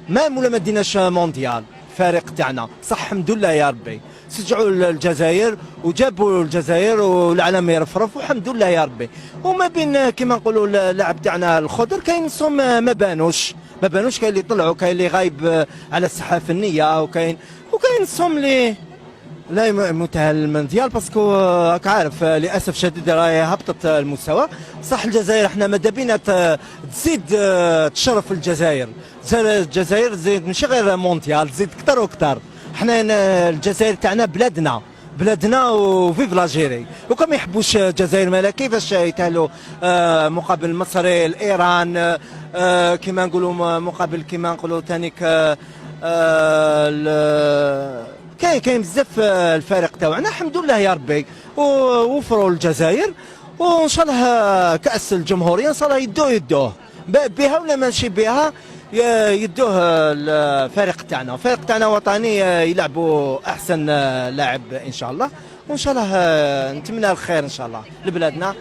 مام ولا ما ديناش مونديال الفريق تاعنا، صح الحمد لله يا ربي. سجعوا الجزائر وجابوا الجزائر والعالم يرفرف والحمد لله يا ربي. وما بين كما نقولوا اللاعب تاعنا الخضر كاين نصهم ما بانوش كاين اللي طلعوا، كاين اللي غايب على الساحه الفنيه، وكاين نصهم اللي لا متأهل المونديال باسكو راك عارف للاسف شديد راهي هبطت المستوى. صح الجزائر احنا ماذا بينا تزيد تشرف الجزائر، الجزائر تزيد ماشي غير مونديال، تزيد اكثر واكثر. احنا الجزائر تاعنا بلادنا وفيف لاجيري، وكم يحبوش الجزائر مالا كيفاش يتهلوا مقابل مصر الايران كما نقولوا مقابل كما نقولوا ثانيك كاين بزاف الفريق تاعنا الحمد لله يا ربي. ووفروا الجزائر وان شاء الله كاس الجمهوريه ان شاء الله يدوه بها ولا ماشي بها يدوه الفريق تاعنا وطني يلعبوا احسن لاعب ان شاء الله، وان شاء الله نتمنى الخير ان شاء الله لبلادنا.